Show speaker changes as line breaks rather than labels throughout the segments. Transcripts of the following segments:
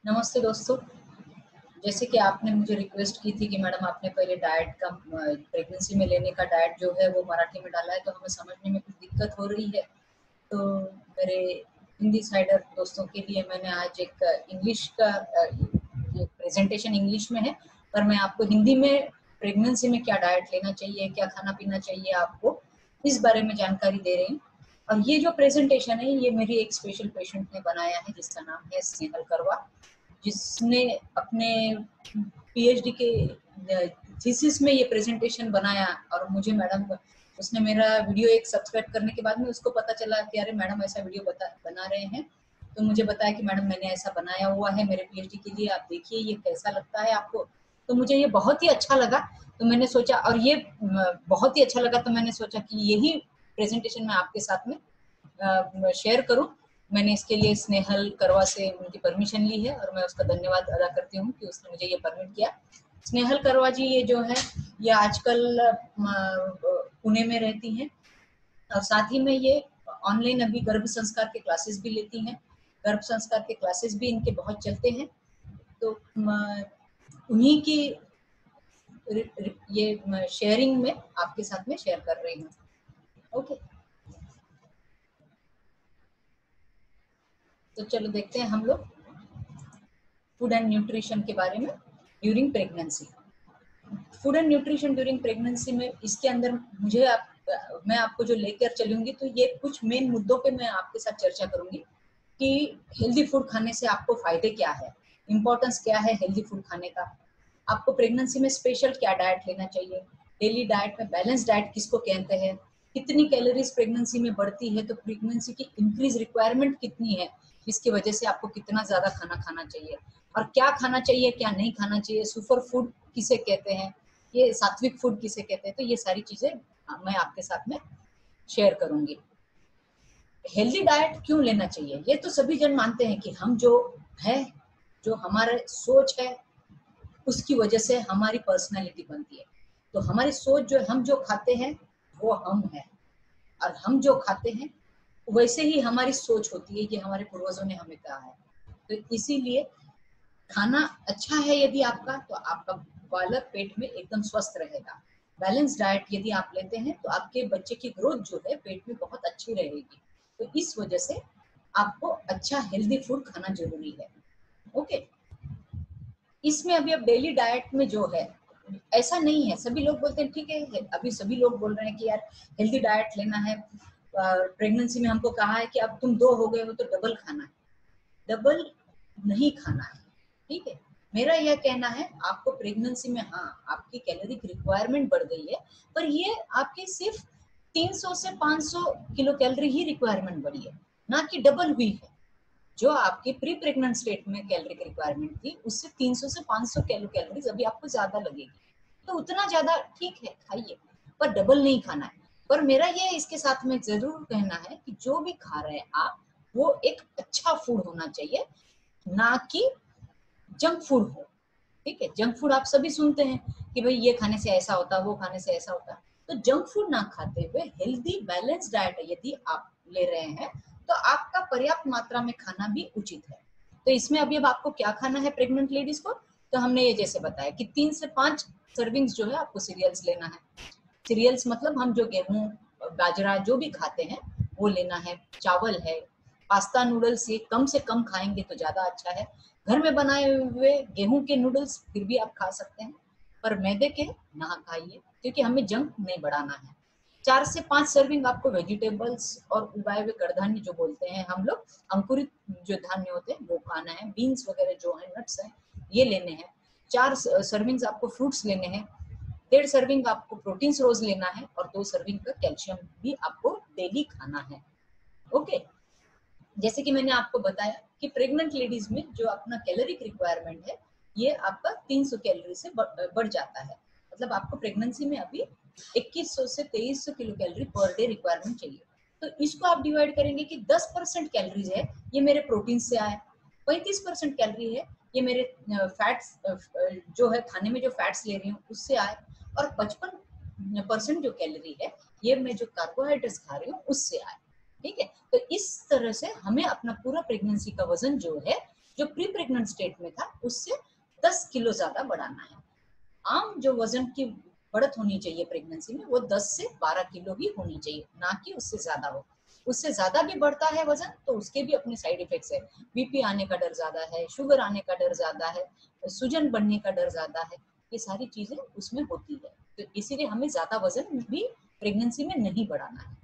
नमस्ते दोस्तों। जैसे कि आपने मुझे रिक्वेस्ट की थी कि मैडम आपने पहले डाइट का प्रेगनेंसी में लेने का डाइट जो है वो मराठी में डाला है, तो हमें समझने में कुछ दिक्कत हो रही है। तो मेरे हिंदी साइडर दोस्तों के लिए मैंने आज एक इंग्लिश का ये प्रेजेंटेशन इंग्लिश में है, पर मैं आपको हिंदी में प्रेगनेंसी में क्या डाइट लेना चाहिए, क्या खाना पीना चाहिए, आपको इस बारे में जानकारी दे रही हूँ। और ये जो प्रेजेंटेशन है ये मेरी एक स्पेशल पेशेंट ने बनाया है जिसका नाम है स्नेहल करवा, जिसने अपने पीएचडी के थीसिस में ये प्रेजेंटेशन बनाया। और मुझे मैडम उसने मेरा वीडियो एक सब्सक्राइब करने के बाद में उसको पता चला कि अरे मैडम ऐसा वीडियो बना रहे हैं, तो मुझे बताया कि मैडम मैंने ऐसा बनाया हुआ है मेरे पीएचडी के लिए, आप देखिए ये कैसा लगता है आपको। तो मुझे ये बहुत ही अच्छा लगा। तो मैंने सोचा, और ये बहुत ही अच्छा लगा, तो मैंने सोचा कि यही प्रेजेंटेशन मैं आपके साथ में शेयर करूं। मैंने इसके लिए स्नेहल करवा से उनकी परमिशन ली है और मैं उसका धन्यवाद अदा करती हूँ कि उसने मुझे ये परमिट किया। स्नेहल करवा जी ये जो है ये आजकल पुणे में रहती हैं, और साथ ही में ये ऑनलाइन अभी गर्भ संस्कार के क्लासेस भी लेती हैं। गर्भ संस्कार के क्लासेस भी इनके बहुत चलते हैं। तो उन्हीं की ये शेयरिंग में आपके साथ में शेयर कर रही हूँ। ओके, तो चलो देखते हैं हम लोग फूड एंड न्यूट्रिशन के बारे में during pregnancy. Food and nutrition during pregnancy में इसके अंदर मैं आपको जो लेकर चलूंगी, तो ये कुछ मेन मुद्दों पे मैं आपके साथ चर्चा करूंगी कि हेल्दी फूड खाने से आपको फायदे क्या है, इंपॉर्टेंस क्या है हेल्दी फूड खाने का, आपको प्रेगनेंसी में स्पेशल क्या डाइट लेना चाहिए, डेली डाइट में बैलेंस डाइट किसको कहते हैं, कितनी कैलोरीज प्रेगनेंसी में बढ़ती है, तो प्रेगनेंसी की इंक्रीज रिक्वायरमेंट कितनी है, जिसकी वजह से आपको कितना ज्यादा खाना खाना चाहिए, और क्या खाना चाहिए क्या नहीं खाना चाहिए, सुपर फूड किसे कहते हैं, ये सात्विक फूड किसे कहते हैं। तो ये सारी चीजें मैं आपके साथ में शेयर करूंगी। हेल्दी डाइट क्यों लेना चाहिए, ये तो सभी जन मानते हैं कि हम जो है, जो हमारे सोच है, उसकी वजह से हमारी पर्सनैलिटी बनती है। तो हमारी सोच जो हम जो खाते हैं वो हम है, और हम जो खाते हैं वैसे ही हमारी सोच होती है, ये हमारे पूर्वजों ने हमें कहा है। तो इसीलिए खाना अच्छा है यदि आपका, तो आपका बालक पेट में एकदम स्वस्थ रहेगा। बैलेंस डाइट यदि आप लेते हैं तो आपके बच्चे की ग्रोथ जो है पेट में बहुत अच्छी रहेगी। तो इस वजह से आपको अच्छा हेल्दी फूड खाना जरूरी है। ओके, इसमें अभी अब डेली डाइट में जो है ऐसा नहीं है, सभी लोग बोलते हैं ठीक है, अभी सभी लोग बोल रहे हैं कि यार हेल्दी डाइट लेना है, प्रेगनेंसी में हमको कहा है कि अब तुम 2 हो गए हो तो डबल खाना है। डबल नहीं खाना है, ठीक है। मेरा यह कहना है आपको प्रेगनेंसी में, हाँ आपकी कैलोरिक रिक्वायरमेंट बढ़ गई है, पर ये आपकी सिर्फ 300 से 500 किलो कैलोरी ही रिक्वायरमेंट बढ़ी है, ना कि डबल हुई है। जो आपकी प्री प्रेग्नेंट स्टेट में कैलोरी रिक्वायरमेंट थी उससे 300 से 500 कैलोरीज अभी आपको ज्यादा लगेगी। तो उतना ज्यादा ठीक है खाइए, पर डबल नहीं खाना है। पर मेरा ये इसके साथ में जरूर कहना है कि जो भी खा रहे हैं आप, वो एक अच्छा फूड होना चाहिए, ना कि जंक फूड हो। ठीक है, जंक फूड आप सभी सुनते हैं कि भाई ये खाने से ऐसा होता है, वो खाने से ऐसा होता है। तो जंक फूड ना खाते हुए हेल्दी बैलेंस डाइट यदि आप ले रहे हैं, तो आपका पर्याप्त मात्रा में खाना भी उचित है। तो इसमें अभी अब आपको क्या खाना है प्रेग्नेंट लेडीज को, तो हमने ये जैसे बताया कि 3 से 5 सर्विंग्स जो है आपको सीरियल्स लेना है। सीरियल्स मतलब हम जो गेहूं बाजरा जो भी खाते हैं वो लेना है, चावल है, पास्ता नूडल्स ये कम से कम खाएंगे तो ज्यादा अच्छा है। घर में बनाए हुए गेहूं के नूडल्स फिर भी आप खा सकते हैं, पर मैदे के ना खाइए, क्योंकि हमें जंक नहीं बढ़ाना है। 4 से 5 सर्विंग आपको वेजिटेबल्स और उगाए हुए कडधान्य जो बोलते हैं हम लोग, अंकुरित जो धान्य होते हैं वो खाना है, बीन्स वगैरह जो है नट्स हैं ये लेने हैं। 4 सर्विंग्स आपको फ्रूट्स लेने हैं, 1.5 सर्विंग आपको प्रोटीन रोज लेना है, और 2 सर्विंग का कैल्शियम भी आपको डेली खाना है। ओके, जैसे कि मैंने आपको बताया कि प्रेग्नेंट लेडीज में जो अपना कैलोरिक रिक्वायरमेंट है ये आपका 300 कैलोरी से बढ़ जाता है। मतलब आपको प्रेगनेंसी में अभी 2100 से 2300 kilo calorie per day requirement चाहिए। तो इसको आप डिवाइड करेंगे कि 10% कैलोरीज है ये मेरे प्रोटीन से आए, 35% कैलोरी है ये मेरे फैट्स जो है खाने में जो फैट्स ले रही हूँ उससे आए, और 55% जो कैलोरी है ये मैं जो कार्बोहाइड्रेट्स खा रही हूँ उससे आए। ठीक है, तो इस तरह से हमें अपना पूरा प्रेगनेंसी का वजन जो है जो प्री प्रेग्नेंट स्टेट में था उससे 10 किलो ज्यादा बढ़ाना है। आम जो वजन की बढ़त होनी चाहिए प्रेगनेंसी में वो 10 से 12 किलो ही होनी चाहिए, ना कि उससे ज्यादा हो। उससे ज्यादा भी बढ़ता है वजन तो उसके भी अपने साइड इफेक्ट्स है। बीपी आने का डर ज्यादा है, शुगर आने का डर ज्यादा है, सूजन बढ़ने का डर ज्यादा है, ये सारी चीजें उसमें होती है। तो इसीलिए हमें ज्यादा वजन भी प्रेगनेंसी में नहीं बढ़ाना है।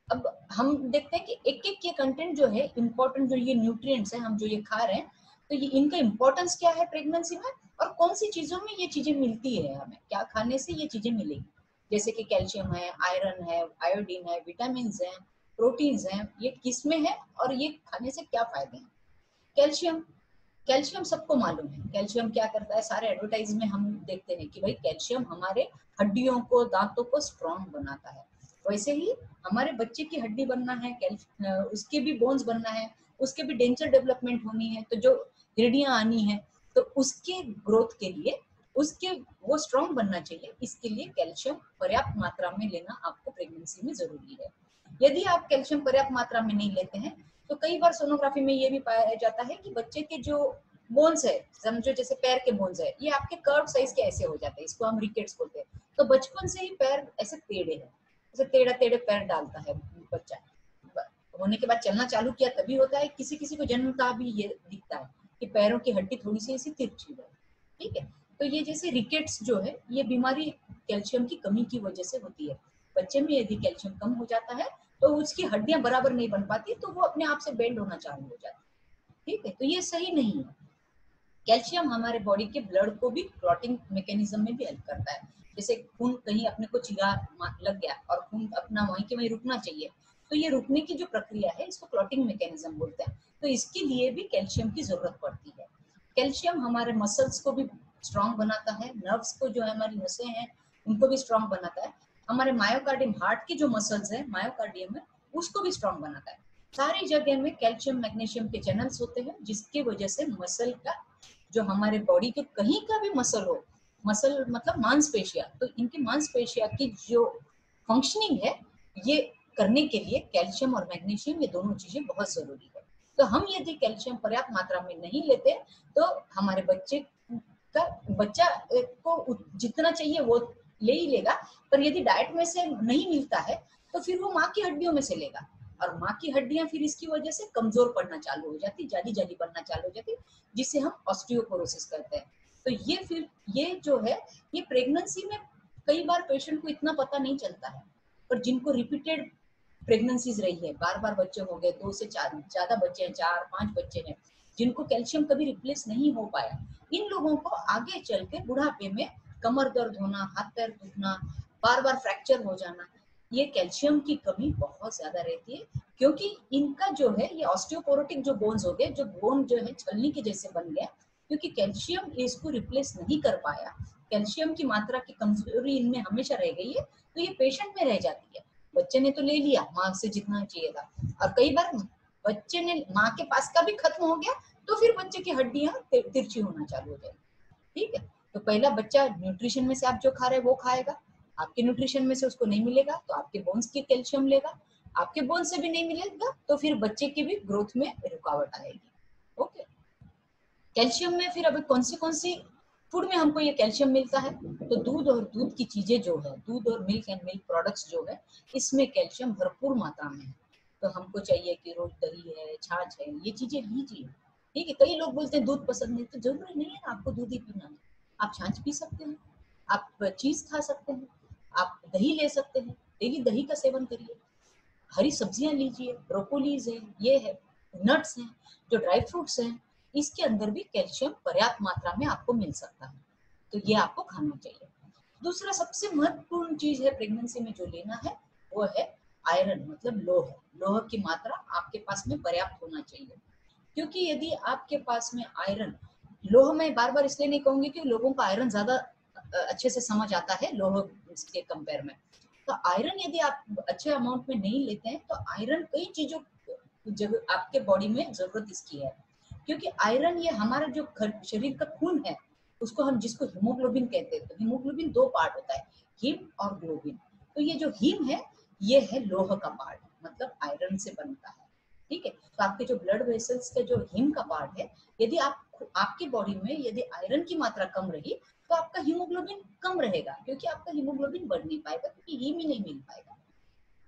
अब हम देखते हैं कि एक एक के कंटेंट जो है इम्पोर्टेंट, जो ये न्यूट्रिएंट्स हैं हम जो ये खा रहे हैं, तो ये इनका इम्पोर्टेंस क्या है प्रेगनेंसी में, और कौन सी चीजों में ये चीजें मिलती है, हमें क्या खाने से ये चीजें मिलेगी। जैसे कि कैल्शियम है, आयरन है, आयोडीन है, विटामिन हैं, प्रोटीन्स हैं, ये किस में है और ये खाने से क्या फायदे हैं। कैल्शियम, कैल्शियम सबको मालूम है कैल्शियम क्या करता है, सारे एडवर्टाइज में हम देखते हैं कि भाई कैल्शियम हमारे हड्डियों को, दांतों को स्ट्रॉन्ग बनाता है। वैसे ही हमारे बच्चे की हड्डी बनना है, उसके भी बोन्स बनना है, उसके भी डेंचर डेवलपमेंट होनी है, तो जो हड्डियां आनी है तो उसके ग्रोथ के लिए, उसके वो स्ट्रॉन्ग बनना चाहिए, इसके लिए कैल्शियम पर्याप्त मात्रा में लेना आपको प्रेगनेंसी में जरूरी है। यदि आप कैल्शियम पर्याप्त मात्रा में नहीं लेते हैं तो कई बार सोनोग्राफी में ये भी पाया जाता है कि बच्चे के जो बोन्स है, समझो जैसे पैर के बोन्स है, ये आपके कर्व साइज के ऐसे हो जाते हैं, इसको हम रिकेट्स बोलते हैं। तो बचपन से ही पैर ऐसे टेढ़े हैं, ऐसे टेढ़ा टेढ़े पैर डालता है बच्चा। होने के बाद चलना चालू किया तभी होता है, किसी किसी को जन्मता भी ये दिखता है कि पैरों की हड्डी थोड़ी सी ऐसी तिरछी है। ठीक है, तो ये जैसे रिकेट्स जो है ये बीमारी कैल्शियम की कमी की वजह से होती है। बच्चे में यदि कैल्शियम कम हो जाता है तो उसकी हड्डियां बराबर नहीं बन पाती, तो वो अपने आप से बेंड होना चालू हो जाती है। ठीक है, तो ये सही नहीं है। कैल्शियम हमारे बॉडी के ब्लड को भी क्लॉटिंग मैकेनिज्म में भी हेल्प करता है। जैसे खून कहीं अपने को चिरा लग गया और खून अपना वहीं के वहीं रुकना चाहिए, तो ये रुकने की जो प्रक्रिया है इसको क्लॉटिंग मैकेनिज्म बोलते हैं। तो इसके लिए भी कैल्शियम की जरूरत पड़ती है। कैल्शियम हमारे मसल्स को भी स्ट्रांग बनाता है, नर्व्स को, जो है हमारी नसें हैं उनको भी स्ट्रांग बनाता है। हमारे मायोकार्डियम, हार्ट के जो मसल्स है मायोकार्डियम है, उसको भी स्ट्रांग बनाता है। सारी जगह में कैल्शियम मैग्नीशियम के चैनल्स होते हैं, जिसकी वजह से मसल का, जो हमारे बॉडी के कहीं का भी मसल हो, मसल मतलब मांसपेशिया, तो इनकी मांसपेशिया की जो फंक्शनिंग है ये करने के लिए कैल्शियम और मैग्नीशियम, ये दोनों चीजें बहुत जरूरी है। तो हम यदि कैल्शियम पर्याप्त मात्रा में नहीं लेते तो हमारे बच्चे का, बच्चा को जितना चाहिए वो ले ही लेगा, पर यदि डाइट में से नहीं मिलता है तो फिर वो माँ की हड्डियों में से लेगा, और माँ की हड्डियां फिर इसकी वजह से कमजोर पड़ना चालू हो जाती, जाली जाली बनना चालू हो जाती, जिसे हम ऑस्टियोपोरोसिस कहते हैं। तो ये फिर ये जो है, ये प्रेगनेंसी में कई बार पेशेंट को इतना पता नहीं चलता है, पर जिनको रिपीटेड प्रेगनेंसीज रही है, बार बार बच्चे हो गए, 2 से 4 ज्यादा बच्चे हैं, 4-5 बच्चे हैं, जिनको कैल्शियम कभी रिप्लेस नहीं हो पाया, इन लोगों को आगे चल के बुढ़ापे में कमर दर्द होना, हाथ पैर दुखना, बार बार फ्रैक्चर हो जाना, ये कैल्शियम की कमी बहुत ज्यादा रहती है। क्योंकि इनका जो है ये ऑस्टियोपोरोटिक जो बोन्स हो गए, जो बोन जो है छलनी के जैसे बन गया, क्योंकि कैल्शियम इसको रिप्लेस नहीं कर पाया, कैल्शियम की मात्रा की कमजोरी इनमें हमेशा रह गई है, तो ये पेशेंट में रह जाती है। बच्चे ने तो ले लिया माँ से जितना चाहिए था, और कई बार बच्चे ने माँ के पास का भी खत्म हो गया, तो फिर बच्चे की हड्डियां तिरछी होना चालू हो जाएगी। ठीक है, तो पहला बच्चा न्यूट्रिशन में से आप जो खा रहे हैं वो खाएगा, आपके न्यूट्रिशन में से उसको नहीं मिलेगा तो आपके बोन्स की कैल्शियम लेगा, आपके बोन से भी नहीं मिलेगा तो फिर बच्चे की भी ग्रोथ में रुकावट आएगी। ओके, कैल्शियम में फिर अभी कौन सी फूड में हमको ये कैल्शियम मिलता है, तो दूध और दूध की चीजें जो है, दूध और मिल्क एंड मिल्क प्रोडक्ट्स जो है, इसमें कैल्शियम भरपूर मात्रा में है। तो हमको चाहिए कि रोज दही है, छाछ है, ये चीजें लीजिए। ठीक है, कई लोग बोलते हैं दूध पसंद नहीं, तो जरूरी नहीं है ना आपको दूध ही पीना है, आप छाछ पी सकते हैं, आप चीज खा सकते हैं, आप दही ले सकते हैं, डेली दही का सेवन करिए, हरी सब्जियां लीजिए, ब्रोकोलीज है, ये है, नट्स हैं, जो ड्राई फ्रूट्स हैं, इसके अंदर भी कैल्शियम पर्याप्त मात्रा में आपको मिल सकता है, तो ये आपको खाना चाहिए। दूसरा सबसे महत्वपूर्ण चीज है प्रेगनेंसी में जो लेना है वो है आयरन, मतलब लोह। लोह की मात्रा आपके पास में पर्याप्त होना चाहिए, क्योंकि यदि आपके पास में आयरन, लोह में बार बार इसलिए नहीं कहूंगी कि लोगों को आयरन ज्यादा अच्छे से समझ आता है लोह के कंपेयर में, तो आयरन यदि आप अच्छे अमाउंट में नहीं लेते हैं तो आयरन कई चीजों जगह आपके बॉडी में जरूरत इसकी है। क्योंकि आयरन ये हमारा जो शरीर का खून है, उसको हम जिसको हीमोग्लोबिन कहते हैं, तो हीमोग्लोबिन 2 पार्ट होता है, हीम और ग्लोबिन। तो ये जो हीम है ये है लोह का पार्ट, मतलब आयरन से बनता है। ठीक है। तो आपके जो ब्लड वेसल्स का जो हिम का पार्ट है, यदि आपकी बॉडी में यदि आयरन की मात्रा कम रही तो आपका हीमोग्लोबिन कम रहेगा, क्योंकि आपका हीमोग्लोबिन बढ़ नहीं पाएगा, क्योंकि हीम ही नहीं मिल पाएगा।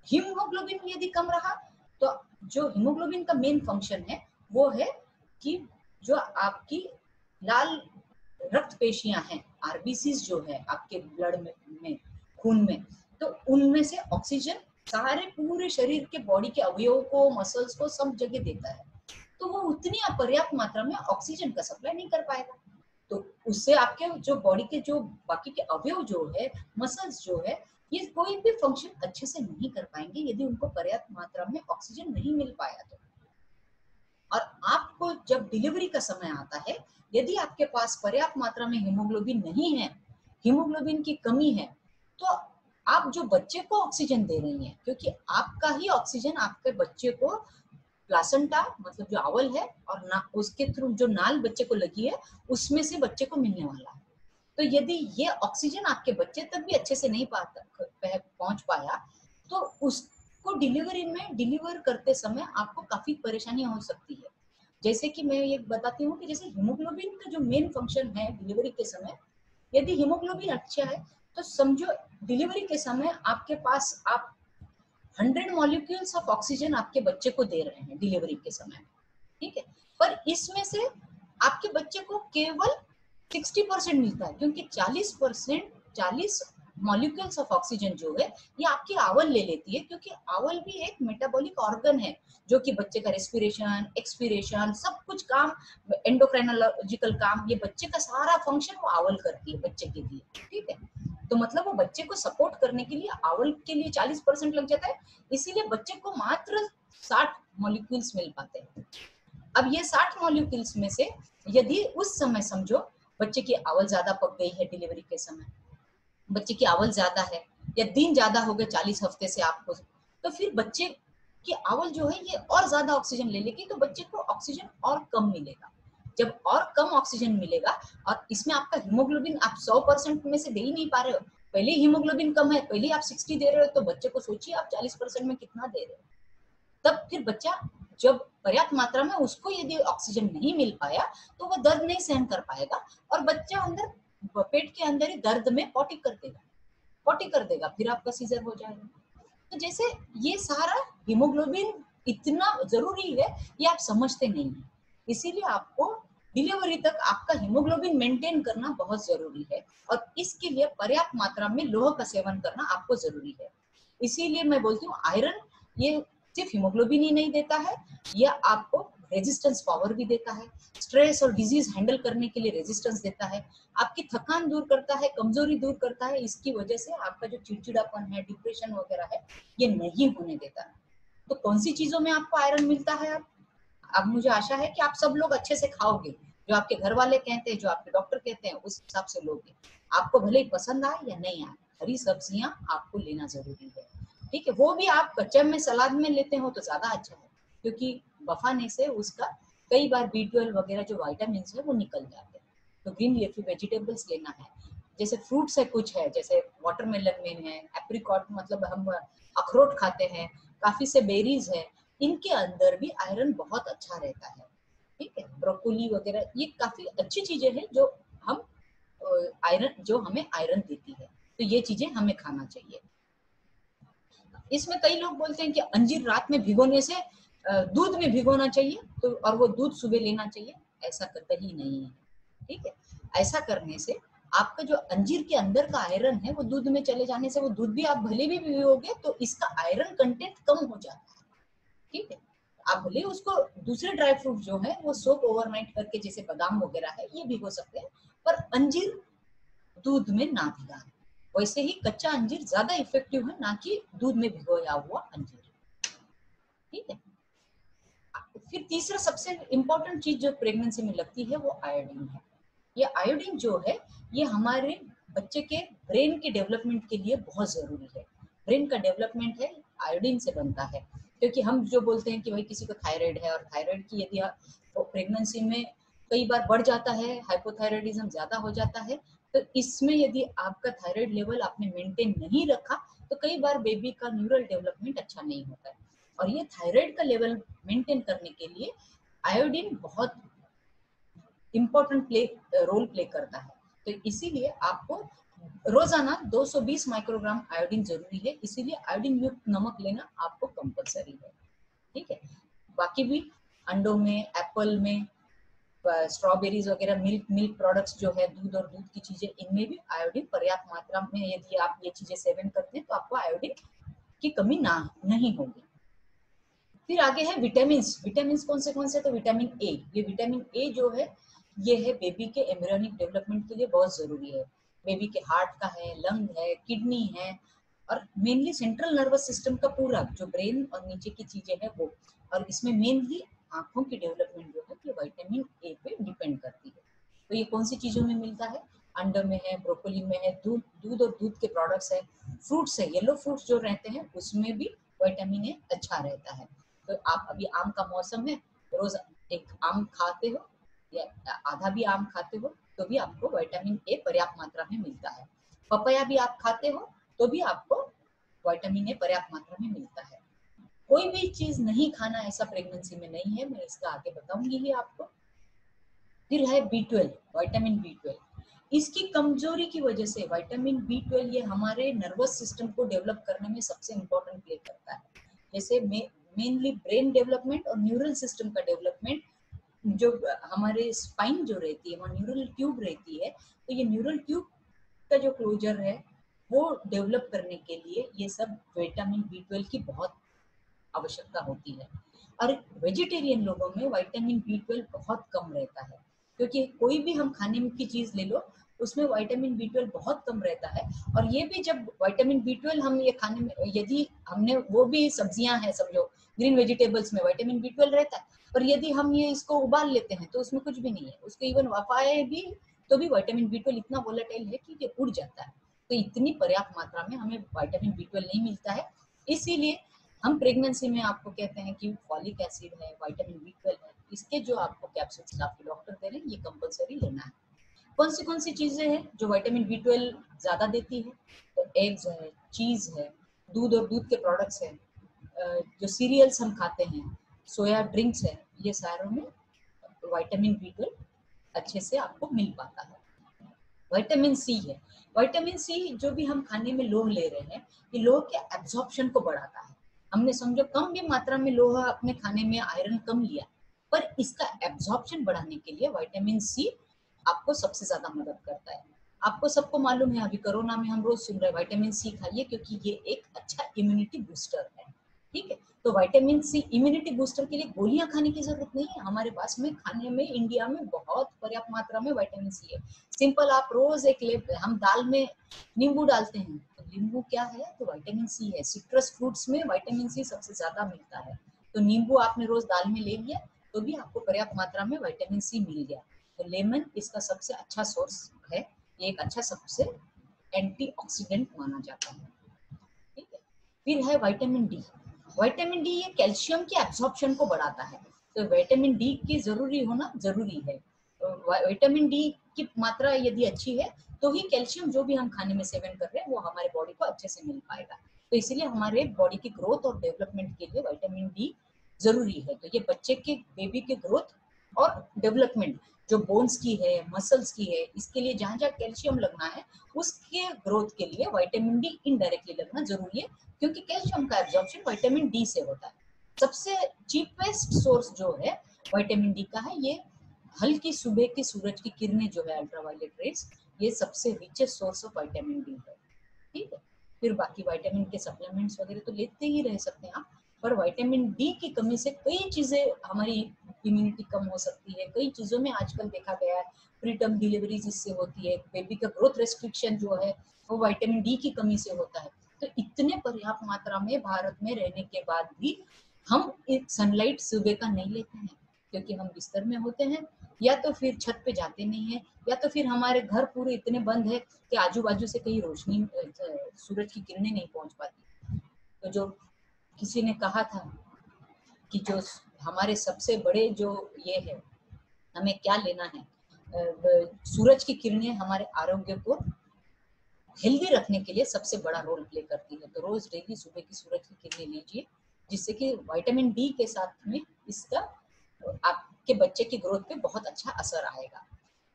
हीमोग्लोबिन यदि कम रहा तो जो हीमोग्लोबिन का मेन फंक्शन है वो है कि जो आपकी लाल रक्त पेशियां हैं, आरबीसीज जो है आपके ब्लड में खून में, तो उनमें से ऑक्सीजन सारे पूरे शरीर के बॉडी के अवयवों को, मसल्स को, सब जगह देता है। तो वो उतनी अपर्याप्त मात्रा में ऑक्सीजन का सप्लाई नहीं कर पाएगा, तो उससे आपके जो बॉडी के जो बाकी के अवयव जो है, मसल्स जो है, ये कोई भी फंक्शन अच्छे से नहीं कर पाएंगे यदि उनको पर्याप्त मात्रा में ऑक्सीजन नहीं मिल पाया तो। और आपको जब डिलीवरी का समय आता है, यदि आपके पास पर्याप्त मात्रा में हीमोग्लोबिन नहीं है, हीमोग्लोबिन की कमी है, तो आप जो बच्चे को ऑक्सीजन दे रही हैं, क्योंकि आपका ही ऑक्सीजन आपके बच्चे को प्लासेंटा मतलब जो आवल है और ना उसके थ्रू जो नाल बच्चे को लगी है उसमें से बच्चे को मिलने वाला है। तो यदि ये ऑक्सीजन आपके बच्चे तक भी अच्छे से नहीं पहुंच पाया तो उसको डिलीवर करते समय आपको काफी परेशानियां हो सकती है। जैसे कि मैं ये बताती हूँ कि जैसे हीमोग्लोबिन का जो मेन फंक्शन है डिलीवरी के समय, यदि हीमोग्लोबिन अच्छा है तो समझो डिलीवरी के समय आपके पास आप 100 मॉलिक्यूल्स ऑफ ऑक्सीजन आपके बच्चे को दे रहे हैं डिलीवरी के समय, ठीक है, पर इसमें से आपके बच्चे को केवल 60% मिलता है, क्योंकि 40 मॉलिक्यूल्स ऑफ ऑक्सीजन जो है ये आपकी आवल ले लेती है, क्योंकि आवल भी एक मेटाबॉलिक ऑर्गन है जो कि बच्चे का रेस्पिरेशन, एक्सपीरेशन, सब कुछ काम, एंडोक्राइनोलॉजिकल काम, ये बच्चे का सारा फंक्शन वो आवल करती है बच्चे के लिए, ठीक है। तो मतलब वो बच्चे को सपोर्ट करने के लिए आवल के लिए 40% लग जाता है, इसीलिए बच्चे को मात्र 60 मॉलिक्यूल्स मिल पाते हैं। अब ये 60 मॉलिक्यूल्स में से यदि उस समय समझो बच्चे की आवल ज्यादा पक गई है, डिलीवरी के समय बच्चे की आवल ज्यादा है या दिन ज्यादा हो गए 40 हफ्ते से आपको, तो फिर बच्चे की आवल जो है ये और ज्यादा ऑक्सीजन ले लेगी, तो बच्चे को ऑक्सीजन और कम मिलेगा। जब और कम ऑक्सीजन मिलेगा और इसमें आपका हीमोग्लोबिन आप 100% में से दे ही नहीं पा रहे हो, पहले हीमोग्लोबिन कम है, पहले आप 60 दे रहे हो, तो बच्चे को सोचिए आप 40% में कितना दे रहे हो। तब फिर बच्चा जब पर्याप्त मात्रा में उसको यदि ऑक्सीजन नहीं मिल पाया तो वो दर्द नहीं सहन कर पाएगा और बच्चा अंदर पेट के अंदर ही दर्द में पॉटी कर देगा, फिर आपका सीजर हो जाएगा। तो जैसे ये सारा हीमोग्लोबिन इतना जरूरी है ये आप समझते नहीं है, इसीलिए आपको डिलीवरी तक आपका हीमोग्लोबिन मेंटेन करना बहुत जरूरी है और इसके लिए पर्याप्त मात्रा में लोह का सेवन करना आपको जरूरी है। इसीलिए मैं बोलती हूँ आयरन ये सिर्फ हीमोग्लोबिन ही नहीं देता है, यह आपको रेजिस्टेंस पावर भी देता है, स्ट्रेस और डिजीज हैंडल करने के लिए रेजिस्टेंस देता है, आपकी थकान दूर करता है, कमजोरी दूर करता है, इसकी वजह से आपका जो चिड़चिड़ापन है, डिप्रेशन वगैरह है, ये नहीं होने देता है। तो कौन सी चीजों में आपको आयरन मिलता है? अब मुझे आशा है कि आप सब लोग अच्छे से खाओगे, जो आपके घर वाले कहते हैं, जो आपके डॉक्टर कहते हैं, उस हिसाब से लोगे। आपको भले ही पसंद आए या नहीं आए, हरी सब्जियां आपको लेना जरूरी है, ठीक है। वो भी आप कच्चे में सलाद में लेते हो तो ज्यादा अच्छा है, क्योंकि बफाने से उसका कई बार B12 वगैरह जो विटामिन है वो निकल जाते हैं। तो ग्रीन लीफी वेजिटेबल्स लेना है, जैसे फ्रूट्स है, कुछ है जैसे वाटरमेलन में है, एप्रिकॉट मतलब हम अखरोट खाते हैं, काफी से बेरीज है, इनके अंदर भी आयरन बहुत अच्छा रहता है, ठीक है। ब्रोकोली वगैरह ये काफी अच्छी चीजें हैं जो हम आयरन जो हमें आयरन देती है, तो ये चीजें हमें खाना चाहिए। इसमें कई लोग बोलते हैं कि अंजीर रात में भिगोने से दूध में भिगोना चाहिए तो और वो दूध सुबह लेना चाहिए, ऐसा कतई नहीं है, ठीक है। ऐसा करने से आपका जो अंजीर के अंदर का आयरन है वो दूध में चले जाने से वो दूध भी आप भले भी भिगोगे तो इसका आयरन कंटेंट कम हो जाता है, ठीक है। आप भले उसको दूसरे ड्राई फ्रूट जो है वो सोक ओवरनाइट करके जैसे बादाम वगैरह है ये भिगो सकते हैं, पर अंजीर दूध में ना भिगाएं। वैसे ही कच्चा अंजीर ज्यादा इफेक्टिव है ना कि दूध में भिगोया हुआ अंजीर, ठीक है। फिर तीसरा सबसे इम्पोर्टेंट चीज जो प्रेगनेंसी में लगती है वो आयोडीन है। ये आयोडीन जो है ये हमारे बच्चे के ब्रेन के डेवलपमेंट के लिए बहुत जरूरी है। ब्रेन का डेवलपमेंट है आयोडीन से बनता है, क्योंकि हम जो बोलते हैं कि भाई किसी को थायराइड है और थायराइड की यदि प्रेगनेंसी में कई बार बढ़ जाता है, हाइपोथायराइडिज्म ज्यादा हो जाता है, तो इसमें यदि आपका थायराइड लेवल आपने मेंटेन नहीं रखा तो कई बार बेबी का न्यूरल डेवलपमेंट अच्छा नहीं होता है। और ये थायराइड का लेवल मेंटेन करने के लिए आयोडीन बहुत इम्पोर्टेंट रोल प्ले करता है। तो इसीलिए आपको रोजाना 220 माइक्रोग्राम आयोडीन जरूरी है, इसीलिए आयोडीन युक्त नमक लेना आपको कंपलसरी है। ठीक है, बाकी भी अंडों में, एप्पल में, स्ट्रॉबेरीज वगैरह, मिल्क प्रोडक्ट्स जो है, दूध और दूध की चीजें, इनमें भी आयोडीन पर्याप्त मात्रा में यदि आप ये चीजें सेवन करते हैं तो आपको आयोडीन की कमी नहीं होगी। फिर आगे है विटामिन। विटामिन कौन से? तो विटामिन ए। ये विटामिन ए जो है, ये है बेबी के एम्ब्रियोनिक डेवलपमेंट के लिए बहुत जरूरी है। बेबी के हार्ट का है, लंग है, किडनी है, और मेनली सेंट्रल नर्वस सिस्टम का पूरा जो ब्रेन और नीचे की चीजें हैं वो। और इसमें मेनली आंखों की डेवलपमेंट जो है ये विटामिन ए पे डिपेंड करती है। तो ये कौन सी चीजों में मिलता है? अंडे में है, ब्रोकोली में है, दूध और दूध के प्रोडक्ट्स है, फ्रूट्स है, येलो फ्रूट्स जो रहते हैं उसमें भी विटामिन ए अच्छा रहता है। तो आप अभी आम का मौसम है, रोज एक आम खाते हो या आधा भी आम खाते हो तो भी आपको विटामिन ए पर्याप्त मात्रा में मिलता है। पपाया भी आप खाते हो तो भी आपको विटामिन ए पर्याप्त मात्रा में मिलता है। कोई भी चीज नहीं खाना ऐसा प्रेगनेंसी में नहीं है, मैं इसका आगे बताऊंगी ही आपको। फिर है B12, विटामिन B12। इसकी कमजोरी की वजह से विटामिन B12 ये हमारे नर्वस सिस्टम को डेवलप करने में सबसे इम्पोर्टेंट प्ले करता है। जैसे मेनली ब्रेन डेवलपमेंट और न्यूरल सिस्टम का डेवलपमेंट, जो हमारे स्पाइन जो रहती है वहाँ न्यूरल ट्यूब रहती है, तो ये न्यूरल ट्यूब का जो क्लोजर है वो डेवलप करने के लिए ये सब विटामिन B12 की बहुत आवश्यकता होती है। और वेजिटेरियन लोगों में विटामिन B12 बहुत कम रहता है, क्योंकि कोई भी हम खाने की चीज ले लो उसमें विटामिन B12 बहुत कम रहता है। और ये भी जब विटामिन B12 हम ये खाने में, यदि हमने वो भी सब्जियां हैं समझो, ग्रीन वेजिटेबल्स में विटामिन B12 रहता है, पर यदि हम ये इसको उबाल लेते हैं तो उसमें कुछ भी नहीं है, उसको इवन वाफाए भी तो भी विटामिन B12 इतना वोलेटाइल है कि ये उड़ जाता है। तो इतनी पर्याप्त मात्रा में हमें विटामिन B12 नहीं मिलता है। इसीलिए हम प्रेगनेंसी में आपको कहते हैं कि फॉलिक एसिड है, विटामिन B12 है, इसके जो आपको कैप्सूल्स आपके डॉक्टर दे रहे हैं ये कंपलसरी लेना है। कौन सी चीजें हैं जो विटामिन B12 ज्यादा देती है? तो एग्स है, चीज है, दूध और दूध के प्रोडक्ट्स है, जो सीरियल्स हम खाते हैं, सोया ड्रिंक्स है, ये सारों में विटामिन B12 अच्छे से आपको मिल पाता है। विटामिन सी है। विटामिन सी जो भी हम खाने में लोह ले रहे हैं, ये लोह के एब्जॉर्प्शन को बढ़ाता है। हमने समझो कम भी मात्रा में लोहा अपने खाने में आयरन कम लिया, पर इसका एब्जॉर्प्शन बढ़ाने के लिए विटामिन सी आपको सबसे ज्यादा मदद करता है। आपको सबको मालूम है, अभी कोरोना में हम रोज सुन रहे हैं विटामिन सी खाइए क्योंकि ये एक अच्छा इम्यूनिटी बूस्टर है। ठीक है, तो विटामिन सी इम्यूनिटी बूस्टर के लिए गोलियां खाने की जरूरत नहीं है, हमारे पास में खाने में इंडिया में बहुत पर्याप्त मात्रा में विटामिन सी है। सिंपल आप रोज एक हम दाल में नींबू डालते हैं, तो नींबू क्या है? तो विटामिन सी है। सिट्रस फ्रूट्स में विटामिन सी सबसे ज्यादा मिलता है, तो नींबू आपने रोज दाल में ले लिया तो भी आपको पर्याप्त मात्रा में विटामिन सी मिल गया। तो लेमन इसका सबसे अच्छा सोर्स है, ये एक अच्छा सबसे एंटीऑक्सीडेंट माना जाता है। ठीक है, फिर है विटामिन डी। विटामिन डी ये कैल्शियम के एब्जॉर्प्शन को बढ़ाता है, तो विटामिन डी की जरूरी होना जरूरी है। विटामिन डी की मात्रा यदि अच्छी है तो ही कैल्शियम जो भी हम खाने में सेवन कर रहे हैं वो हमारे बॉडी को अच्छे से मिल पाएगा। तो इसीलिए हमारे बॉडी की ग्रोथ और डेवलपमेंट के लिए विटामिन डी जरूरी है। तो ये बच्चे के, बेबी के ग्रोथ और डेवलपमेंट, जो बोन्स की है, मसल्स की है, इसके लिए जहां जहां कैल्शियम लगना है उसके ग्रोथ के लिए विटामिन डी इनडायरेक्टली लगना जरूरी है, क्योंकि कैल्शियम का एब्जॉर्प्शन विटामिन डी से होता है। सबसे चीपेस्ट सोर्स जो है विटामिन डी का है, ये हल्की सुबह की सूरज की किरणें जो है, अल्ट्रावायलेट रेज, ये सबसे richest source of vitamin D है। ठीक है, फिर बाकी विटामिन के सप्लीमेंट्स वगैरह तो लेते ही रह सकते हैं आप, पर विटामिन डी की कमी से कई चीजें हमारी इम्यूनिटी कम हो सकती है। कई चीजों में आजकल देखा गया है प्रीटर्म डिलीवरी जिससे होती है, बेबी का ग्रोथ रेस्ट्रिक्शन जो है वो विटामिन डी की कमी से होता है। तो इतने पर्याप्त मात्रा में भारत में रहने के बाद भी हम एक सनलाइट सुबह का नहीं लेते हैं, क्योंकि हम बिस्तर में होते हैं, या तो फिर छत पे जाते नहीं है, या तो फिर हमारे घर पूरे इतने बंद है कि आजू बाजू से कहीं रोशनी, सूरज की किरणें नहीं पहुंच पाती। तो जो किसी ने कहा था कि जो हमारे सबसे बड़े जो ये है, हमें क्या लेना है, सूरज की किरणें हमारे आरोग्य को हेल्दी रखने के लिए सबसे बड़ा रोल प्ले करती है। तो रोज डेली सुबह की सूरज की किरणें लीजिए जिससे कि विटामिन डी के साथ में इसका आपके बच्चे की ग्रोथ पे बहुत अच्छा असर आएगा।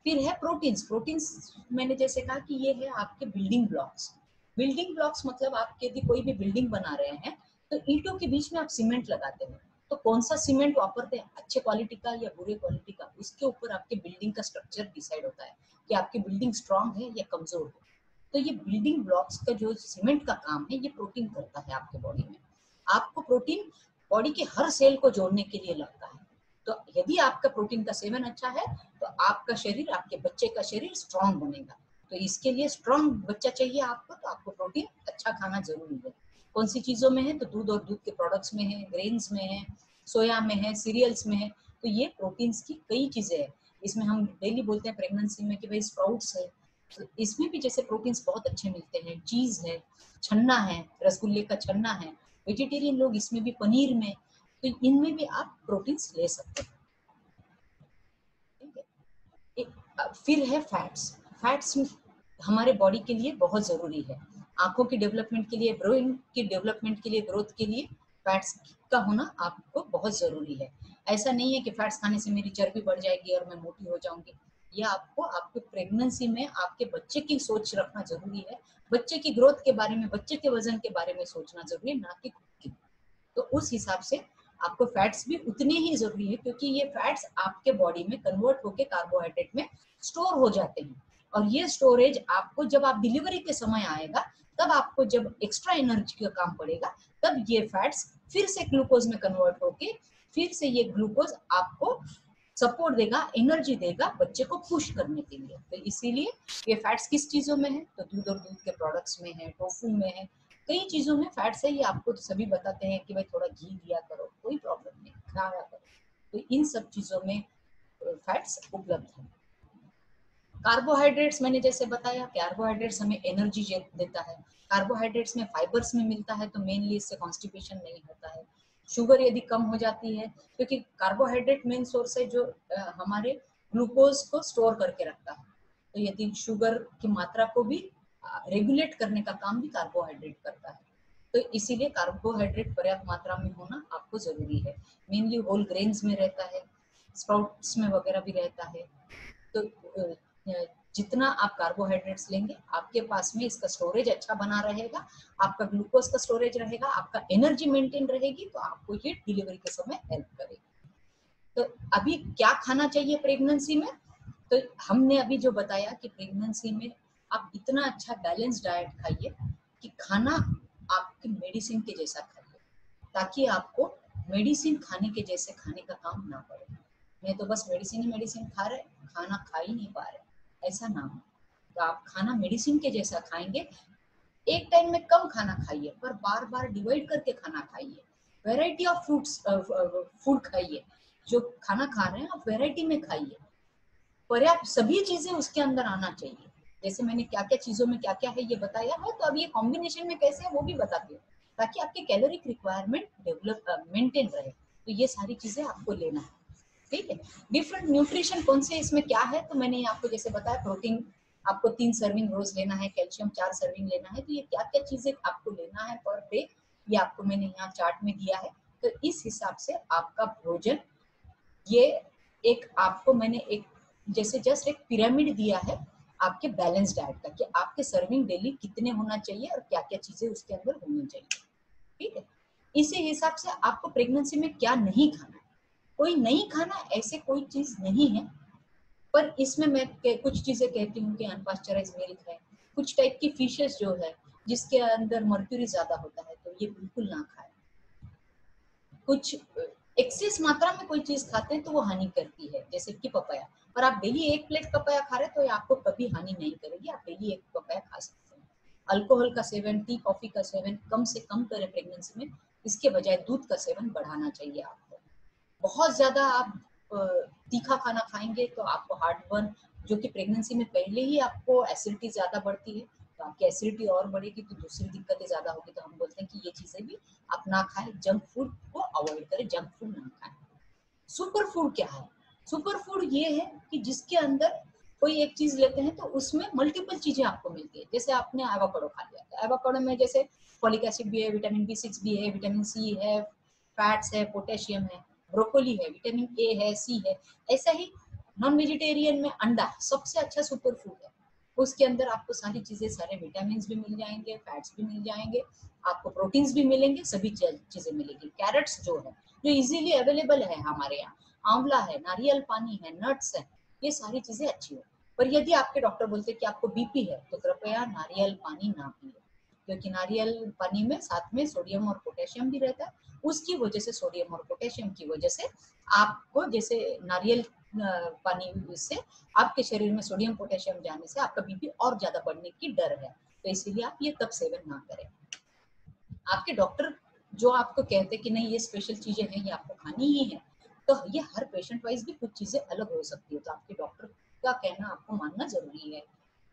फिर है प्रोटीन्स। प्रोटीन्स मैंने जैसे कहा कि ये है आपके बिल्डिंग ब्लॉक्स। बिल्डिंग ब्लॉक्स मतलब आप यदि कोई भी बिल्डिंग बना रहे हैं तो ईंटों के बीच में आप सीमेंट लगाते हैं, तो कौन सा सीमेंट वापरते हैं, अच्छे क्वालिटी का या बुरे क्वालिटी का, उसके ऊपर आपके बिल्डिंग का स्ट्रक्चर डिसाइड होता है कि आपकी बिल्डिंग स्ट्रांग है या कमजोर है। तो ये बिल्डिंग ब्लॉक्स का जो सीमेंट का काम है ये प्रोटीन करता है आपके बॉडी में। आपको प्रोटीन बॉडी के हर सेल को जोड़ने के लिए लगता है। तो यदि आपका प्रोटीन का सेवन अच्छा है तो आपका शरीर, आपके बच्चे का शरीर स्ट्रांग बनेगा। तो इसके लिए स्ट्रांग बच्चा चाहिए आपको, तो आपको प्रोटीन अच्छा खाना जरूरी है। कौन सी चीजों में है, तो दूध और दूध के प्रोडक्ट्स में है, ग्रेन्स में है, सोया में है, सीरियल्स में है। तो ये प्रोटीन्स की कई चीजें हैं। इसमें हम डेली बोलते हैं प्रेगनेंसी में कि भाई स्प्राउट्स है, तो इसमें भी जैसे प्रोटीन्स बहुत अच्छे मिलते हैं। चीज है, छन्ना है, रसगुल्ले का छन्ना है, वेजिटेरियन लोग इसमें भी, पनीर में, तो इनमें भी आप प्रोटीन्स ले सकते हैं। ठीक है। फिर है फैट्स। फैट्स हमारे बॉडी के लिए बहुत जरूरी है। आंखों की डेवलपमेंट के लिए, ब्रेन की डेवलपमेंट के लिए, ग्रोथ के लिए फैट्स का होना आपको बहुत जरूरी है। ऐसा नहीं है कि फैट्स खाने से मेरी चर्बी बढ़ जाएगी और मैं मोटी हो जाऊंगी। ये आपको आपके प्रेगनेंसी में आपके बच्चे की सोच रखना जरूरी है। बच्चे की ग्रोथ के बारे में, बच्चे के वजन के बारे में सोचना जरूरी है, ना कि खुद की। तो उस हिसाब से आपको फैट्स भी उतने ही जरूरी है, क्योंकि ये फैट्स आपके बॉडी में कन्वर्ट होकर कार्बोहाइड्रेट में स्टोर हो जाते हैं। और ये स्टोरेज आपको जब आप डिलीवरी के समय आएगा, तब आपको जब एक्स्ट्रा एनर्जी का काम पड़ेगा, तब ये फैट्स फिर से ग्लूकोज में कन्वर्ट होके फिर से ये ग्लूकोज आपको सपोर्ट देगा, एनर्जी देगा बच्चे को पुश करने के लिए। तो इसीलिए ये फैट्स किस चीजों में है, तो दूध और दूध के प्रोडक्ट्स में है, टोफू में है, कई चीजों में फैट्स है। ये आपको तो सभी बताते हैं कि भाई थोड़ा घी दिया करो, कोई प्रॉब्लम नहीं, खाया करो। तो इन सब चीजों में फैट्स उपलब्ध है। कार्बोहाइड्रेट्स मैंने जैसे बताया, कार्बोहाइड्रेट्स हमें एनर्जी देता है। कार्बोहाइड्रेट्स में फाइबर्स में मिलता है, तो मेनली इससे कॉन्स्टिपेशन नहीं होता है। शुगर यदि कम हो जाती है, क्योंकि कार्बोहाइड्रेट मेन सोर्स है जो हमारे ग्लूकोज को स्टोर करके रखता है। तो यदि शुगर की मात्रा को भी रेगुलेट करने का काम भी कार्बोहाइड्रेट करता है। तो इसीलिए कार्बोहाइड्रेट पर्याप्त मात्रा में होना आपको जरूरी है। मेनली होल ग्रेन्स में रहता है, स्प्राउट्स में वगैरह भी रहता है। तो जितना आप कार्बोहाइड्रेट्स लेंगे, आपके पास में इसका स्टोरेज अच्छा बना रहेगा, आपका ग्लूकोज का स्टोरेज रहेगा, आपका एनर्जी मेंटेन रहेगी, तो आपको ये डिलीवरी के समय हेल्प करेगी। तो अभी क्या खाना चाहिए प्रेगनेंसी में, तो हमने अभी जो बताया कि प्रेगनेंसी में आप इतना अच्छा बैलेंस डाइट खाइए कि खाना आपकी मेडिसिन के जैसा खाइए, ताकि आपको मेडिसिन खाने के जैसे खाने का काम ना पड़े। नहीं तो बस मेडिसिन ही मेडिसिन खा रहे, खाना खा ही नहीं पा रहे, ऐसा ना हो। तो आप खाना मेडिसिन के जैसा खाएंगे। एक टाइम में कम खाना खाइए, पर बार बार डिवाइड करके खाना खाइए। वैरायटी ऑफ फ्रूट्स फूड खाइए। जो खाना खा रहे हैं आप वैरायटी में खाइए, पर्याप्त सभी चीजें उसके अंदर आना चाहिए। जैसे मैंने क्या क्या चीजों में क्या क्या है ये बताया है, तो अब ये कॉम्बिनेशन में कैसे है वो भी बताती हूँ, ताकि आपके कैलोरिक रिक्वायरमेंट डेवलप मेंटेन रहे। तो ये सारी चीजें आपको लेना है। ठीक है। डिफरेंट न्यूट्रिशन कौन से इसमें क्या है, तो मैंने आपको जैसे बताया, प्रोटीन आपको 3 सर्विंग रोज लेना है, कैल्शियम 4 सर्विंग लेना है। तो ये क्या क्या चीजें आपको लेना है पर डे, ये आपको मैंने यहाँ चार्ट में दिया है। तो इस हिसाब से आपका भोजन, ये एक आपको मैंने एक जैसे जस्ट एक पिरामिड दिया है आपके बैलेंस डाइट का, कि आपके सर्विंग डेली कितने होना चाहिए और क्या क्या चीजें उसके अंदर होनी चाहिए। ठीक है। इसी हिसाब से आपको प्रेगनेंसी में क्या नहीं खाना है। कोई नहीं खाना ऐसे कोई चीज नहीं है, पर इसमें मैं कुछ चीजें कहती हूँ कि अनपास्चराइज मिल्क है, कुछ टाइप की फिशेस जो है जिसके अंदर मर्क्यूरी ज्यादा होता है, तो ये बिल्कुल ना खाए। कुछ एक्सेस मात्रा में कोई चीज खाते हैं तो वो हानि करती है, जैसे कि पपाया। पर आप डेली 1 प्लेट पपाया खा रहे हैं तो ये आपको कभी हानि नहीं करेगी, आप डेली 1 पपाया खा सकते हैं। अल्कोहल का सेवन, टी कॉफी का सेवन कम से कम करें प्रेगनेंसी में, इसके बजाय दूध का सेवन बढ़ाना चाहिए आपको। बहुत ज्यादा आप तीखा खाना खाएंगे तो आपको हार्ट बर्न, जो कि प्रेगनेंसी में पहले ही आपको एसिडिटी ज्यादा बढ़ती है, तो आपकी एसिडिटी और बढ़ेगी, तो दूसरी दिक्कतें ज्यादा होगी। तो हम बोलते हैं कि ये चीजें भी आप ना खाएं, जंक फूड को अवॉइड करें, जंक फूड ना खाएं। सुपर फूड क्या है, सुपर फूड ये है कि जिसके अंदर कोई एक चीज लेते हैं तो उसमें मल्टीपल चीजें आपको मिलती है। जैसे आपने एवोकाडो खा लिया, तो एवोकाडो में जैसे फॉलिक एसिड भी है, विटामिन B6 भी है, विटामिन C है, फैट्स है, पोटेशियम है, ब्रोकोली है, विटामिन ए है, सी है। ऐसा ही नॉन वेजिटेरियन में अंडा सबसे अच्छा सुपर फूड है। उसके अंदर आपको सारी चीजें, सारे विटामिन भी मिल जाएंगे, फैट्स भी मिल जाएंगे, आपको प्रोटीन्स भी मिलेंगे, सभी चीजें मिलेंगी। कैरेट्स जो है, जो इजीली अवेलेबल है हमारे यहाँ, आंवला है, नारियल पानी है, नट्स है, ये सारी चीजें अच्छी है। पर यदि आपके डॉक्टर बोलते हैं कि आपको बीपी है, तो कृपया नारियल पानी ना पिए, क्योंकि नारियल पानी में साथ में सोडियम और पोटेशियम भी रहता है। उसकी वजह से, सोडियम और पोटेशियम की वजह से आपको, जैसे नारियल पानी से आपके शरीर में सोडियम पोटेशियम जाने से आपका बीपी और ज्यादा बढ़ने की डर है। तो इसीलिए आप ये तब सेवन ना करें। आपके डॉक्टर जो आपको कहते हैं कि नहीं ये स्पेशल चीजें हैं, ये आपको खानी ही है, तो ये हर पेशेंट वाइज भी कुछ चीजें अलग हो सकती है, तो आपके डॉक्टर का कहना आपको मानना जरूरी है।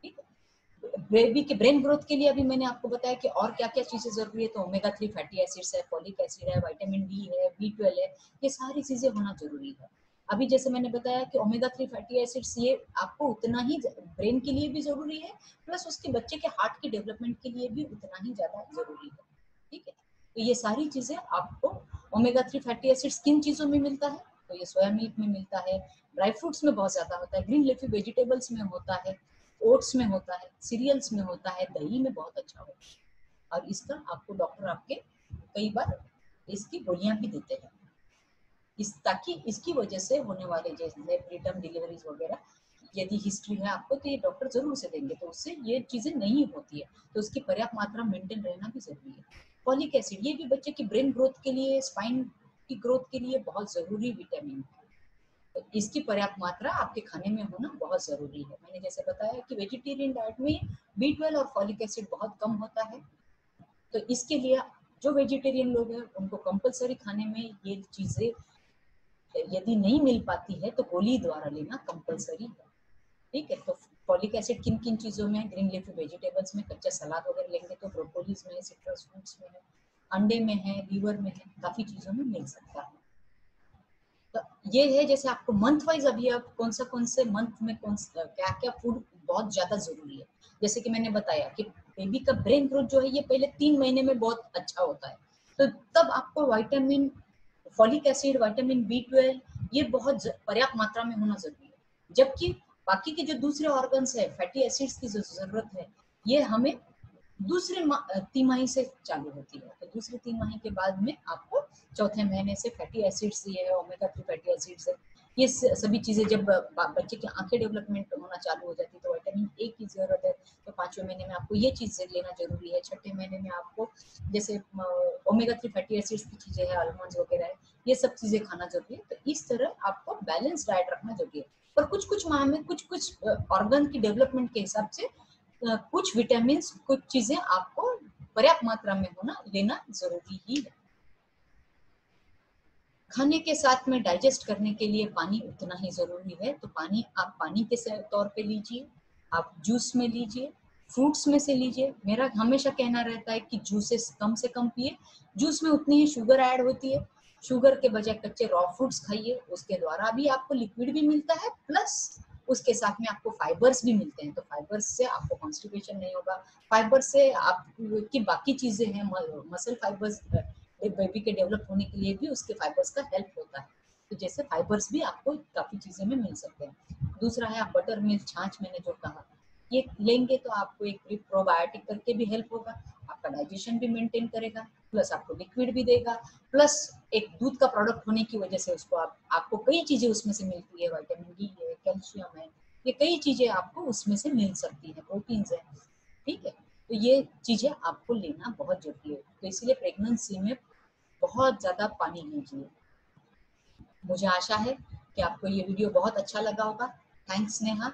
ठीक है। बेबी के ब्रेन ग्रोथ के लिए अभी मैंने आपको बताया कि और क्या क्या चीजें जरूरी है। तो ओमेगा 3 फैटी एसिड्स है, फॉलिक एसिड है, विटामिन डी है, B12 है, ये सारी चीजें होना जरूरी है। अभी जैसे मैंने बताया कि ओमेगा 3 फैटी एसिड्स ये आपको उतना ही ब्रेन के लिए भी जरूरी है, प्लस उसके बच्चे के हार्ट के डेवलपमेंट के लिए भी उतना ही ज्यादा जरूरी है। ठीक है। तो ये सारी चीजें आपको, ओमेगा 3 फैटी एसिड्स किन चीजों में मिलता है, तो ये सोया मिल्क में मिलता है, ड्राई फ्रूट्स में बहुत ज्यादा होता है, ग्रीन लीफी वेजिटेबल्स में होता है, ओट्स में होता है, सीरियल्स में होता है, दही में बहुत अच्छा होता है। और इसका आपको डॉक्टर आपके कई बार इसकी गोलियां भी देते हैं, ताकि इसकी वजह से होने वाले जैसे प्रीटर्म डिलीवरीज वगैरह, यदि हिस्ट्री है आपको, तो ये डॉक्टर जरूर से देंगे, तो उससे ये चीजें नहीं होती है। तो उसकी पर्याप्त मात्रा मेंटेन रहना भी जरूरी है। फॉलिक एसिड, ये भी बच्चे की ब्रेन ग्रोथ के लिए, स्पाइन की ग्रोथ के लिए बहुत जरूरी विटामिन है। तो इसकी पर्याप्त मात्रा आपके खाने में होना बहुत जरूरी है। मैंने जैसे बताया कि वेजिटेरियन डाइट में B12 और फॉलिक एसिड बहुत कम होता है, तो इसके लिए जो वेजिटेरियन लोग हैं उनको कंपलसरी खाने में ये चीजें यदि नहीं मिल पाती है तो गोली द्वारा लेना कंपलसरी है। ठीक है। तो फॉलिक एसिड किन किन चीजों में, ग्रीन लीफी वेजिटेबल्स में, कच्चा सलाद वगैरह लेंगे तो ब्रोकोलीज में, सिट्रस फ्रूट्स में है, अंडे में है, लीवर में है, काफी चीजों में मिल सकता है। तो ये है, जैसे आपको मंथ वाइज अभी आप कौन से मंथ में क्या क्या फूड बहुत ज्यादा जरूरी है। जैसे कि मैंने बताया कि बेबी का ब्रेन ग्रोथ जो है ये पहले 3 महीने में बहुत अच्छा होता है, तो तब आपको vitamin, folic acid, vitamin B12 ये बहुत पर्याप्त मात्रा में होना जरूरी है। जबकि बाकी के जो दूसरे ऑर्गन्स है, फैटी एसिड्स की जो जरूरत है, ये हमें दूसरे तिमाही से चालू होती है। तो दूसरे तिमाही के बाद में आपको चौथे महीने से फैटी एसिड्स, ये है ओमेगा 3 फैटी एसिड्स है, ये सभी चीजें, जब बच्चे की आंखें डेवलपमेंट होना चालू हो जाती है तो विटामिन ए की जरूरत है, तो 5वें महीने में आपको ये चीजें लेना जरूरी है। छठे महीने में आपको जैसे ओमेगा 3 फैटी एसिड्स की चीजें है, आलमंड्स वगैरह है, ये सब चीजें खाना जरूरी है। तो इस तरह आपको बैलेंस डाइट रखना जरूरी है। पर कुछ कुछ माह में कुछ कुछ ऑर्गन की डेवलपमेंट के हिसाब से कुछ विटामिन, कुछ चीजें आपको पर्याप्त मात्रा में लेना जरूरी ही है। खाने के साथ में डाइजेस्ट करने के लिए पानी उतना ही जरूरी है, तो पानी आप पानी के तौर पे लीजिए, आप जूस में लीजिए, फ्रूट्स में से लीजिए। मेरा हमेशा कहना रहता है कि जूसेस कम से कम पिए, जूस में उतनी ही शुगर ऐड होती है। शुगर के बजाय कच्चे रॉ फ्रूट्स खाइए, उसके द्वारा भी आपको लिक्विड भी मिलता है, प्लस उसके साथ में आपको फाइबर्स भी मिलते हैं, तो फाइबर्स से आपको कॉन्स्टिपेशन नहीं होगा। फाइबर से आपकी बाकी चीजें हैं, मसल फाइबर्स बेबी के डेवलप होने के लिए भी उसके फाइबर्स का हेल्प होता है। तो जैसे फाइबर्स भी आपको काफी चीजें में मिल सकते हैं। दूसरा है, आप बटर मिल्क, छाछ, मैंने जो कहा, ये लेंगे तो आपको एक प्रोबायोटिक करके भी हेल्प होगा, आपका डाइजेशन भी मेंटेन करेगा, प्लस आपको लिक्विड भी देगा, प्लस एक दूध का प्रोडक्ट होने की वजह से उसको आपको कई चीजें उसमें से मिलती है, विटामिन डी है, कैल्शियम है, ये कई चीजें आपको उसमें से मिल सकती है, प्रोटीन्स है। ठीक है। तो ये चीजें आपको लेना बहुत जरूरी है। तो इसलिए प्रेगनेंसी में बहुत ज्यादा पानी लीजिए। मुझे आशा है कि आपको ये वीडियो बहुत अच्छा लगा होगा। Thanks Neha,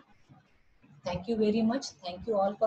thank you very much, thank you all for